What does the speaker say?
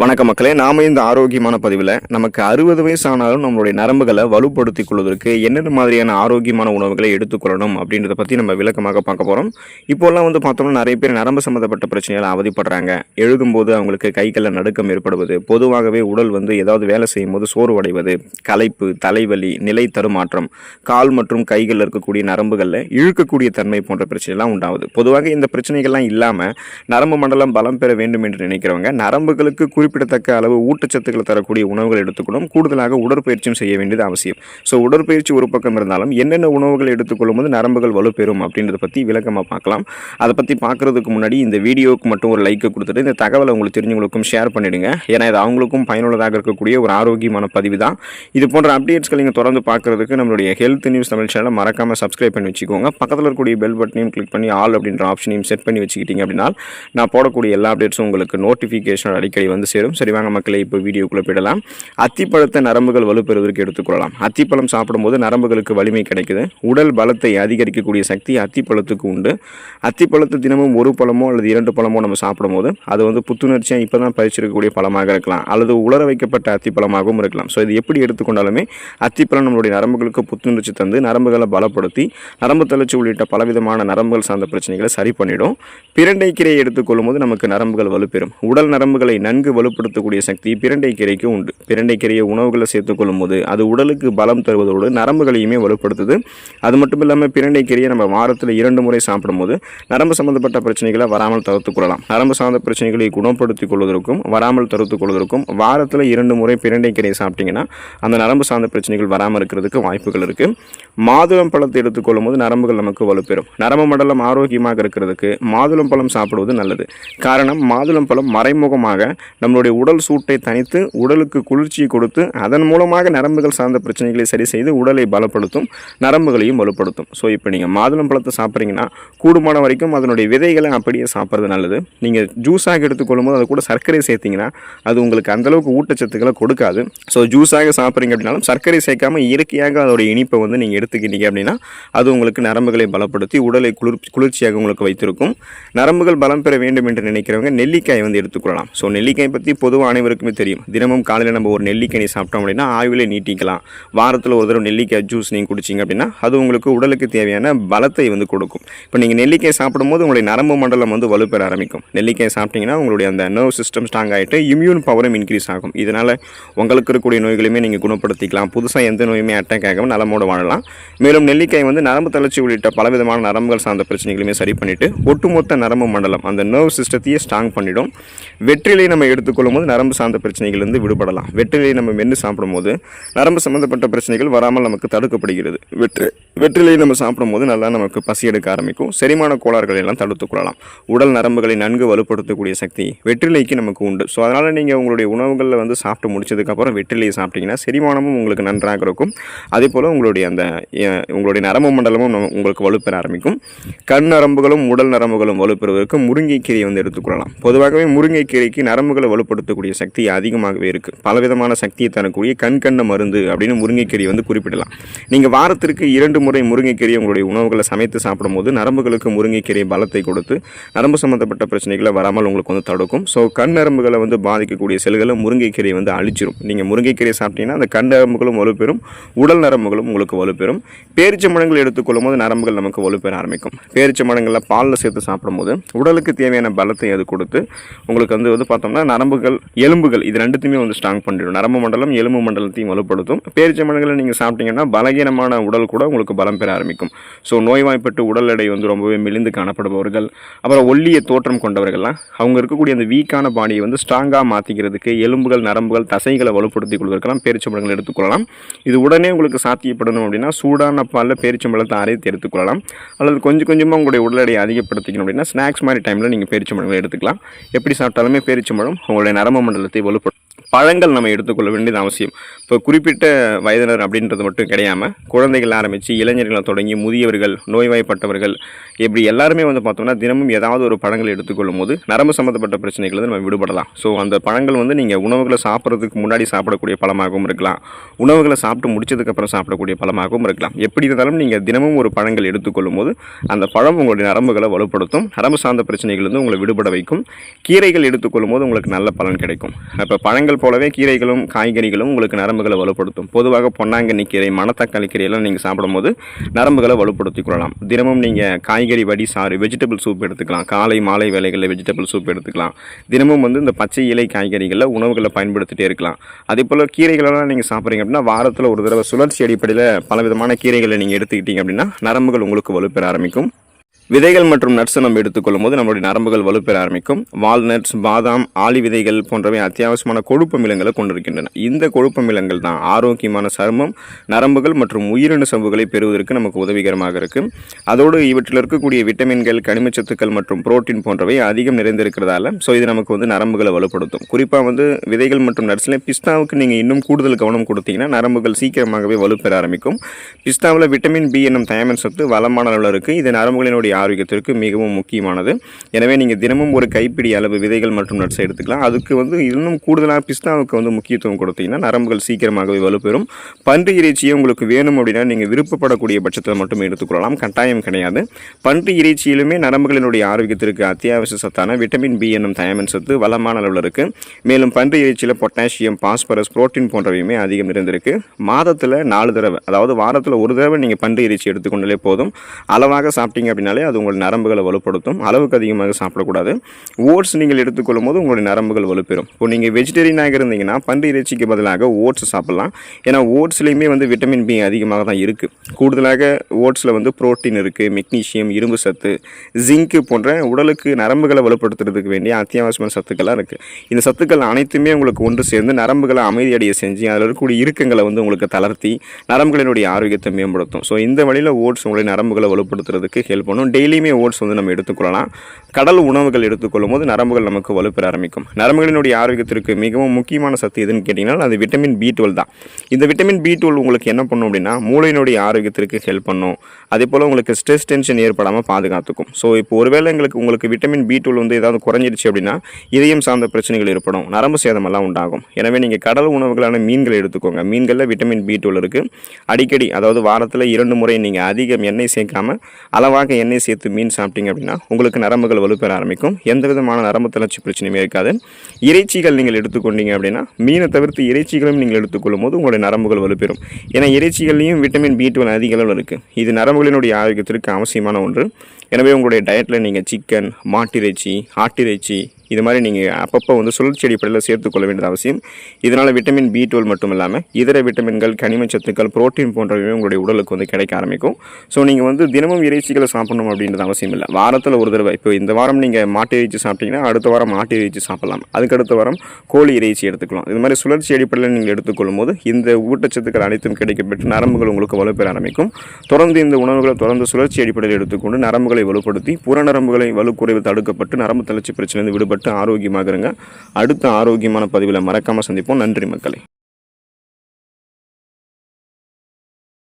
வணக்க மக்களே, நாம இந்த ஆரோக்கியமான பதிவில் நமக்கு 60 வயசு ஆனாலும் நம்மளுடைய நரம்புகளை வலுப்படுத்திக் கொள்வதற்கு என்னென்ன மாதிரியான ஆரோக்கியமான உணவுகளை எடுத்துக்கொள்ளணும் அப்படின்றத பற்றி நம்ம விளக்கமாக பார்க்க போகிறோம். இப்போல்லாம் பார்த்தோம்னா நிறைய பேர் நரம்பு சம்மந்தப்பட்ட பிரச்சனைகளை அவதிப்படுறாங்க. எழுதும்போது அவங்களுக்கு கைகளில் நடுக்கம் ஏற்படுவது, பொதுவாகவே உடல் ஏதாவது வேலை செய்யும் போது சோர்வடைவது, களைப்பு, தலைவலி, நிலை தடுமாற்றம், கால் மற்றும் கைகளில் இருக்கக்கூடிய நரம்புகளில் இழுக்கக்கூடிய தன்மை போன்ற பிரச்சனைலாம் உண்டாகுது. பொதுவாக இந்த பிரச்சனைகள்லாம் இல்லாமல் நரம்பு மண்டலம் பலம் பெற வேண்டும் என்று நினைக்கிறவங்க நரம்புகளுக்கு குறிப்பிடத்தக்க அளவு ஊட்டச்சத்துக்களை தரக்கூடிய உணவுகள் எடுத்துக்கணும். கூடுதலாக உடற்பயிற்சியும் செய்ய வேண்டியது அவசியம். ஸோ உடற்பயிற்சி ஒரு பக்கம் இருந்தாலும் என்னென்ன உணவுகள் எடுத்துக்கொள்ளும் போது நரம்புகள் வலுப்பெறும் அப்படின்றத பற்றி விளக்கமாக பார்க்கலாம். அதை பற்றி பார்க்குறதுக்கு முன்னாடி இந்த வீடியோவுக்கு மட்டும் ஒரு லைக்கை கொடுத்துட்டு இந்த தகவலை உங்களுக்கு தெரிஞ்சவங்களுக்கும் ஷேர் பண்ணிவிடுங்க. ஏன்னா இது அவங்களுக்கும் பயனுள்ளதாக இருக்கக்கூடிய ஒரு ஆரோக்கியமான பதிவு தான். இது போன்ற அப்டேட்ஸ்கள் நீங்கள் தொடர்ந்து பார்க்குறதுக்கு நம்மளுடைய ஹெல்த் நியூஸ் தமிழ் சேனலை மறக்காமல் சப்ஸ்கிரைப் பண்ணி வச்சுக்கோங்க. பக்கத்தில் இருக்கக்கூடிய பெல் பட்டனையும் கிளிக் பண்ணி ஆல் அப்படின்ற ஆப்ஷனையும் செட் பண்ணி வச்சுக்கிட்டீங்க அப்படின்னா நான் போடக்கூடிய எல்லா அப்டேட்ஸும் உங்களுக்கு நோட்டிஃபிகேஷன் அடிக்கடி சேரும். சரி வாங்க மக்களே, இப்போ வீடியோக்குள்ள போயிடலாம். அத்திப்பழத்தை நரம்புகள் வலுப்பெறுவதற்கு எடுத்துக்கொள்ளலாம். அத்திப்பழம் சாப்பிடும்போது நரம்புகளுக்கு வலிமை கிடைக்குது. உடல் பலத்தை அதிகரிக்கக்கூடிய சக்தி அத்திப்பழத்துக்கு உண்டு. அத்திப்பழத்தை தினமும் ஒரு பழமோ அல்லது 2 பழமோ நம்ம சாப்பிடும்போது அது புத்துணர்ச்சியாக இப்போ தான் பறிச்சிருக்கக்கூடிய பழமாக இருக்கலாம், அல்லது உலர வைக்கப்பட்ட அத்திப்பழமாகவும் இருக்கலாம். ஸோ இது எப்படி எடுத்துக்கொண்டாலுமே அத்திப்பழம் நம்மளுடைய நரம்புகளுக்கு புத்துணர்ச்சி தந்து நரம்புகளை பலப்படுத்தி நரம்பு தளர்ச்சி உள்ளிட்ட பலவிதமான நரம்புகள் சார்ந்த பிரச்சனைகளை சரி பண்ணிடும். பிரண்டை கீரையை எடுத்துக்கொள்ளும் போது நமக்கு நரம்புகள் வலுப்பெறும். உடல் நரம்புகளை நன்கு வலுப்படுத்தக்கூடிய சக்தி பிரண்டை கீரைக்கு உண்டு. பிரண்டை கீரையை உணவுகளை சேர்த்துக்கொள்ளும் போது அது உடலுக்கு பலம் தருவதோடு நரம்புகளையுமே வலுப்படுத்துது. அது மட்டும் இல்லாமல் பிரண்டை கீரையை நம்ம வாரத்தில் 2 முறை சாப்பிடும்போது நரம்பு சம்பந்தப்பட்ட பிரச்சனைகளை வராமல் தவிர்த்துக் கொள்ளலாம். நரம்பு சார்ந்த பிரச்சனைகளை குணப்படுத்திக் கொள்வதற்கும் வராமல் தவிர்த்துக் கொள்வதற்கும் வாரத்தில் 2 முறை பிரண்டை கீரையை சாப்பிட்டீங்கன்னா அந்த நரம்பு சார்ந்த பிரச்சனைகள் வராமல் இருக்கிறதுக்கு வாய்ப்புகள் இருக்கு. மாதுளம் பழத்தை எடுத்துக்கொள்ளும் போது நரம்புகள் நமக்கு வலுப்பெறும். நரம்பு மண்டலம் ஆரோக்கியமாக இருக்கிறதுக்கு மாதுளம் பழம் சாப்பிடுவது நல்லது. காரணம், மாதுளம் பழம் மறைமுகமாக நம்மளுடைய உடல் சூட்டை தணித்து உடலுக்கு குளிர்ச்சியை கொடுத்து அதன் மூலமாக நரம்புகள் சார்ந்த பிரச்சனைகளை சரி செய்து உடலை பலப்படுத்தும், நரம்புகளையும் வலுப்படுத்தும். ஸோ இப்போ நீங்கள் மாதுளம் பழத்தை சாப்பிட்றீங்கன்னா கூடுமான வரைக்கும் அதனுடைய விதைகளை அப்படியே சாப்பிட்றது நல்லது. நீங்கள் ஜூஸாக எடுத்துக்கொள்ளும் போது அது கூட சர்க்கரை சேர்த்திங்கன்னா அது உங்களுக்கு அந்தளவுக்கு ஊட்டச்சத்துக்களை கொடுக்காது. ஸோ ஜூஸாக சாப்பிட்றீங்க அப்படின்னாலும் சர்க்கரை சேர்க்காமல் இயற்கையாக அதோடைய இனிப்பை நீங்கள் எடுத்துக்கிட்டீங்க அப்படின்னா அது உங்களுக்கு நரம்புகளை பலப்படுத்தி உடலை குளிர்ச்சியாக உங்களுக்கு வைத்திருக்கும். நரம்புகள் பலம் பெற வேண்டும் என்று நினைக்கிறவங்க நெல்லிக்காய் எடுத்துக்கொள்ளலாம். ஸோ நெல்லிக்காய் பற்றி பொதுவாக அனைவருக்குமே தெரியும். தினமும் காலையில் நம்ம ஒரு நெல்லிக்காய் சாப்பிட்டோம் அப்படின்னா ஆயுளை நீட்டிக்கலாம். வாரத்தில் ஒரு தடவை நெல்லிக்காய் ஜூஸ் நீங்கள் குடிச்சிங்க அப்படின்னா அது உங்களுக்கு உடலுக்கு தேவையான பலத்தை கொடுக்கும். இப்போ நீங்கள் நெல்லிக்காய் சாப்பிடும்போது உங்களுடைய நரம்பு மண்டலம் வலுப்பெற ஆரம்பிக்கும். நெல்லிக்காய் சாப்பிட்டீங்கன்னா உங்களுடைய அந்த நர்வ் சிஸ்டம் ஸ்ட்ராங் ஆகிட்டு இம்யூன் பவரும் இன்க்ரீஸ் ஆகும். இதனால் உங்களுக்கு இருக்கக்கூடிய நோய்களையுமே நீங்கள் குணப்படுத்திக்கலாம். புதுசாக எந்த நோயுமே அட்டாக் ஆகாமல் நலமோடு வாழலாம். மேலும் நெல்லிக்காய் நரம்பு தளர்ச்சி உள்ளிட்ட பலவிதமான நரம்புகள் சார்ந்த பிரச்சனைகளையுமே சரி பண்ணிவிட்டு ஒட்டுமொத்த நரம்பு மண்டலம் அந்த நர்வ் சிஸ்டத்தையே ஸ்ட்ராங் பண்ணிடும். வெற்றிலை நம்ம எடுத்துக்கொள்ளும் போது நரம்பு சார்ந்த பிரச்சனைகளிலிருந்து விடுபடலாம். வெற்றிலை நம்ம மென்று சாப்பிடும்போது நரம்பு சம்பந்தப்பட்ட பிரச்சனைகள் வராமல் நமக்கு தடுக்கப்படுகிறது. வெற்றிலை நம்ம சாப்பிடும்போது நல்லா நமக்கு பசி எடுக்க ஆரம்பிக்கும். செரிமான கோளாறுகளை எல்லாம் தடுத்துக் கொள்ளலாம். உடல் நரம்புகளை நன்கு வலுப்படுத்தக்கூடிய சக்தி வெற்றிலைக்கு நமக்கு உண்டு. ஸோ அதனால் நீங்கள் உங்களுடைய உணவுகளில் சாப்பிட்டு முடிச்சதுக்கப்புறம் வெற்றிலையை சாப்பிட்டீங்கன்னா செரிமானமும் உங்களுக்கு நன்றாக இருக்கும். அதே போல் உங்களுடைய நரம்பு மண்டலமும் உங்களுக்கு வலுப்பெற ஆரம்பிக்கும். கண் நரம்புகளும் உடல் நரம்புகளும் வலுப்பெறுவதற்கு முருங்கைக்கீரையை எடுத்துக்கொள்ளலாம். பொதுவாகவே முருங்கைக்கீரைக்கு நரம்புகளை வலுப்படுத்தக்கூடிய சக்தி அதிகமாகவே இருக்குது. பலவிதமான சக்தியை தரக்கூடிய கண் மருந்து அப்படின்னு முருங்கைக்கீரையை குறிப்பிடலாம். நீங்கள் வாரத்திற்கு 2 முறை முருங்கைக்கீரையை உங்களுடைய உணவுகளை சமைத்து சாப்பிடும்போது நரம்புகளுக்கு முருங்கைக்கீரை பலத்தை கொடுத்து நரம்பு சம்பந்தப்பட்ட பிரச்சனைகளை வராமல் உங்களுக்கு தடுக்கும். ஸோ கண் நரம்புகளை பாதிக்கக்கூடிய செல்களை முருங்கைக்கீரை அழிச்சிரும். நீங்கள் முருங்கைக்கீரை சாப்பிட்டீங்கன்னா அந்த கண் நரம்புகளும் வலுப்பெறும், உடல் நரம்புகளும் உங்களுக்கு வலுப்பெறும். பேரிச்சம்பழங்கள் எடுத்துக்கொள்ளும் போது நரம்புகள் நமக்கு வலுப்பெற ஆரம்பிக்கும். பேரிச்சம்பழங்களில் பாலில் சேர்த்து சாப்பிடும்போது உடலுக்கு தேவையான பலத்தை அது கொடுத்து உங்களுக்கு பார்த்தோம்னா நரம்புகள், எலும்புகள் இது ரெண்டுத்தையுமே ஸ்ட்ராங் பண்ணிடும். நரம்பு மண்டலம் எலும்பு மண்டலத்தையும் வலுப்படுத்தும். பேரிச்சம்பழங்களை நீங்கள் சாப்பிட்டீங்கன்னா பலகீனமான உடல் கூட உங்களுக்கு பலம் பெற ஆரம்பிக்கும். ஸோ நோய்வாய்ப்பட்டு உடல் எடை ரொம்பவே மெலிந்து காணப்படுபவர்கள், அப்புறம் ஒல்லிய தோற்றம் கொண்டவர்கள்லாம் அவங்க இருக்கக்கூடிய அந்த வீக்கான பாடியை ஸ்ட்ராங்காக மாற்றிக்கிறதுக்கு எலும்புகள், நரம்புகள், தசைகளை வலுப்படுத்திக் கொள்வதற்கெல்லாம் பேரிச்சம்பழங்கள் எடுத்துக்கொள்ளலாம். இது உடனே உங்களுக்கு சாத்தியப்படணும் அப்படின்னா சூடான பாலில் பேரிச்சம்பழத்தை அரைத்து எடுத்துக்கொள்ளலாம். அல்லது கொஞ்சமாக உங்களுடைய உடல் எடையை அதிகப்படுத்திக்கணும் அப்படின்னா ஸ்நாக்ஸ் மாதிரி டைமில் நீங்கள் பேரிச்சம்பழங்களை எடுத்துக்கலாம். எப்படி சாப்பிட்டாலுமே பேரிச்சம்பழம் உங்களுடைய நரம்பு மண்டலத்தை பழங்கள் நம்ம எடுத்துக்கொள்ள வேண்டியது அவசியம். இப்போ குறிப்பிட்ட வயதினர் அப்படின்றது மட்டும் கிடையாமல் குழந்தைகள் ஆரம்பித்து இளைஞர்களை தொடங்கி முதியவர்கள், நோய்வாய்ப்பட்டவர்கள், இப்படி எல்லாருமே வந்து பார்த்தோம்னா தினமும் ஏதாவது ஒரு பழங்கள் எடுத்துக்கொள்ளும் போது நரம்பு சம்மந்தப்பட்ட பிரச்சனைகள் வந்து நம்ம விடுபடலாம். ஸோ அந்த பழங்கள் வந்து நீங்கள் உணவுகளை சாப்பிட்றதுக்கு முன்னாடி சாப்பிடக்கூடிய பழமாகவும் இருக்கலாம், உணவுகளை சாப்பிட்டு முடிச்சதுக்கப்புறம் சாப்பிடக்கூடிய பழமாகவும் இருக்கலாம். எப்படி இருந்தாலும் நீங்கள் தினமும் ஒரு பழங்கள் எடுத்துக்கொள்ளும் போது அந்த பழம் உங்களுடைய நரம்புகளை வலுப்படுத்தும், நரம்பு சார்ந்த பிரச்சனைகள் வந்து உங்களை விடுபட வைக்கும். கீரைகள் எடுத்துக்கொள்ளும் போது உங்களுக்கு நல்ல பலன் கிடைக்கும். இப்போ பழங்கள் போலவே கீரைகளும் காய்கறிகளும் உங்களுக்கு நரம்புகளை வலுப்படுத்தும். பொதுவாக பொன்னாங்கண்ணி கீரை, மணத்தக்காளி கீரையெல்லாம் நீங்கள் சாப்பிடும்போது நரம்புகளை வலுப்படுத்திக் கொள்ளலாம். தினமும் நீங்கள் காய்கறி வடி சாறு, வெஜிடபிள் சூப் எடுத்துக்கலாம். காலை மாலை வேளைகளில் வெஜிடபிள் சூப் எடுத்துக்கலாம். தினமும் வந்து இந்த பச்சை இலை காய்கறிகளில் உணவுகளை பயன்படுத்திகிட்டே இருக்கலாம். அதே போல் கீரைகளெல்லாம் நீங்கள் சாப்பிட்றீங்க அப்படின்னா வாரத்தில் ஒரு தடவை சுழற்சி அடிப்படையில் பலவிதமான கீரைகளை நீங்கள் எடுத்துக்கிட்டீங்க அப்படின்னா நரம்புகள் உங்களுக்கு வலுப்பெற ஆரம்பிக்கும். விதைகள் மற்றும் நட்ஸ் நம்ம எடுத்துக்கொள்ளும் போது நம்மளுடைய நரம்புகள் வலுப்பெற ஆரம்பிக்கும். வால்நட்ஸ், பாதாம், ஆளி விதைகள் போன்றவை அத்தியாவசியமான கொழுப்பு அமிலங்களை கொண்டிருக்கின்றன. இந்த கொழுப்பு அமிலங்கள் தான் ஆரோக்கியமான சருமம், நரம்புகள் மற்றும் உயிரணு சவ்வுகளை பெறுவதற்கு நமக்கு உதவிகரமாக இருக்குது. அதோடு இவற்றில் இருக்கக்கூடிய விட்டமின்கள், கனிமச்சத்துக்கள் மற்றும் புரோட்டீன் போன்றவை அதிகம் நிறைந்திருக்கிறதால இது நமக்கு வந்து நரம்புகளை வலுப்படுத்தும். குறிப்பாக வந்து விதைகள் மற்றும் நட்ஸ்ல பிஸ்தாவுக்கு நீங்கள் இன்னும் கூடுதல் கவனம் கொடுத்தீங்கன்னா நரம்புகள் சீக்கிரமாகவே வலுப்பெற ஆரம்பிக்கும். பிஸ்தாவில் விட்டமின் பி என்னும் தயமன் சத்து வளமான அளவில் இருக்குது. இது நரம்புகளினுடைய ஆரோக்கியத்திற்கு மிகவும் முக்கியமானது. எனவே நீங்கள் தினமும் ஒரு கைப்பிடி அளவு விதைகள் மற்றும் நட்ஸை எடுத்துக்கலாம். அதுக்கு வந்து இன்னும் கூடுதலாக பிஸ்தாவுக்கு வந்து முக்கியத்துவம் கொடுத்தீங்கன்னா நரம்புகள் சீக்கிரமாகவே வலுப்பெறும். பன்றி இறைச்சியை உங்களுக்கு வேணும் அப்படின்னா நீங்கள் விருப்பப்படக்கூடிய பட்சத்தில் மட்டும் எடுத்துக்கொள்ளலாம், கட்டாயம் கிடையாது. பன்றி இறைச்சியிலுமே நரம்புகளினுடைய ஆரோக்கியத்திற்கு அத்தியாவசிய சத்தான விட்டமின் பி என்னும் தயமன் சத்து வளமான அளவில் இருக்குது. மேலும் பன்றி இறைச்சியில் பொட்டாசியம், பாஸ்பரஸ், புரோட்டீன் போன்றவையுமே அதிகம் நிறைந்திருக்கு. மாதத்தில் 4 தடவை, அதாவது வாரத்தில் ஒரு தடவை நீங்கள் பன்றி இறைச்சி எடுத்துக்கொண்டாலே போதும். அளவாக சாப்பிட்டீங்க அப்படின்னாலே அது உங்கள் நரம்புகளை வலுப்படுத்தும். அளவுக்கு அதிகமாக சாப்பிடக்கூடாது. ஓட்ஸ் நீங்கள் எடுத்துக்கொள்ளும் போது உங்களுடைய நரம்புகள் வலுப்பெறும். இப்போ நீங்கள் வெஜிடேரியனாக இருந்தீங்கன்னா பன்றி இறைச்சிக்கு பதிலாக ஓட்ஸ் சாப்பிடலாம். ஏன்னா ஓட்ஸ்லேயுமே வந்து விட்டமின் பி அதிகமாக தான் இருக்குது. கூடுதலாக ஓட்ஸில் வந்து புரோட்டீன் இருக்குது, மெக்னீஷியம், இரும்பு சத்து, ஜிங்கு போன்ற உடலுக்கு நரம்புகளை வலுப்படுத்துறதுக்கு வேண்டிய அத்தியாவசியமான சத்துக்களாக இருக்குது. இந்த சத்துக்கள் அனைத்துமே உங்களுக்கு ஒன்று சேர்ந்து நரம்புகளை அமைதியடைய செஞ்சு அதில் இருக்கக்கூடிய இறுக்கங்களை வந்து உங்களுக்கு தளர்த்தி நரம்புகளினுடைய ஆரோக்கியத்தை மேம்படுத்தும். இந்த வழியில் ஓட்ஸ் உங்களுடைய நரம்புகளை வலுப்படுத்துறதுக்கு ஹெல்ப் பண்ணும். டெய்லியுமே ஓட்ஸ் வந்து நம்ம எடுத்துக்கொள்ளலாம். கடல் உணவுகள் எடுத்துக்கொள்ளும் போது நரம்புகள் நமக்கு வலுப்பெற ஆரம்பிக்கும். நரம்புகளினுடைய ஆரோக்கியத்திற்கு மிகவும் முக்கியமான சத்து எதுன்னு கேட்டிங்கன்னா அது விட்டமின் B12 தான். இந்த விட்டமின் B12 உங்களுக்கு என்ன பண்ணும் அப்படின்னா மூளையினுடைய ஆரோக்கியத்திற்கு ஹெல்ப் பண்ணும். அதே போல் உங்களுக்கு ஸ்ட்ரெஸ், டென்ஷன் ஏற்படாமல் பாதுகாத்துக்கும். இப்போ ஒருவேளை உங்களுக்கு விட்டமின் B12 வந்து ஏதாவது குறைஞ்சிருச்சு அப்படின்னா இதயம் சார்ந்த பிரச்சனைகள் ஏற்படும், நரம்பு சேதமெல்லாம் உண்டாகும். எனவே நீங்கள் கடல் உணவுகளான மீன்களை எடுத்துக்கோங்க. மீன்களில் விட்டமின் B12 இருக்குது. அடிக்கடி, அதாவது வாரத்தில் 2 முறை நீங்கள் அதிகம் எண்ணெய் சேர்க்காம அளவாக எண்ணெய் சேர்த்து மீன் சாப்பிட்டீங்க அப்படின்னா உங்களுக்கு நரம்புகள் வலுப்பெற ஆரம்பிக்கும். எந்த விதமான நரம்பு தளர்ச்சி பிரச்சனையுமே இருக்காது. இறைச்சிகள் நீங்கள் எடுத்துக்கொண்டீங்க அப்படின்னா மீனை தவிர்த்து இறைச்சிகளும் நீங்கள் எடுத்துக்கொள்ளும் போது உங்களுடைய நரம்புகள் வலுப்பெறும். ஏன்னா இறைச்சிகள்லையும் விட்டமின் B12 அதிக அளவில் இருக்குது. இது நரம்புகளினுடைய ஆரோக்கியத்திற்கு அவசியமான ஒன்று. எனவே உங்களுடைய டயட்டில் நீங்கள் சிக்கன், மாட்டிறைச்சி, ஆட்டிறைச்சி இது மாதிரி நீங்கள் அப்பப்போ வந்து சுழற்சி அடிப்படையில் சேர்த்துக்கொள்ள வேண்டியது அவசியம். இதனால் விட்டமின் B12 மட்டும் இல்லாமல் இதர விட்டமின்கள், கனிமச்சத்துக்கள், புரோட்டீன் போன்றவை உங்களுடைய உடலுக்கு வந்து கிடைக்க ஆரம்பிக்கும். நீங்கள் வந்து தினமும் இறைச்சிகளை சாப்பிடணும் அப்படின்றது அவசியம் இல்லை. வாரத்தில் ஒரு தடவை, இப்போ இந்த வாரம் நீங்கள் மாட்டு இறைச்சி சாப்பிட்டீங்கன்னா அடுத்த வாரம் மாட்டு இறைச்சி சாப்பிடலாம். அதுக்கடுத்த வாரம் கோழி இறைச்சி எடுத்துக்கலாம். இது மாதிரி சுழற்சி அடிப்படையில் நீங்கள் எடுத்துக்கொள்ளும் போது இந்த ஊட்டச்சத்துக்கள் அனைத்தும் கிடைக்கப்பெற்று நரம்புகள் உங்களுக்கு வலுப்பெற ஆரம்பிக்கும். தொடர்ந்து இந்த உணவுகளை தொடர்ந்து சுழற்சி அடிப்படையில் எடுத்துக்கொண்டு நரம்புகளை வலுப்படுத்தி புறநரம்புகளை வலுக்குறைவு தடுக்கப்பட்டு நரம்பு தளர்ச்சி பிரச்சனை விடுபட்டு ஆரோக்கியமாக இருங்க. அடுத்த ஆரோக்கியமான பதிவில் மறக்காமல் சந்திப்போம். நன்றி மக்களே.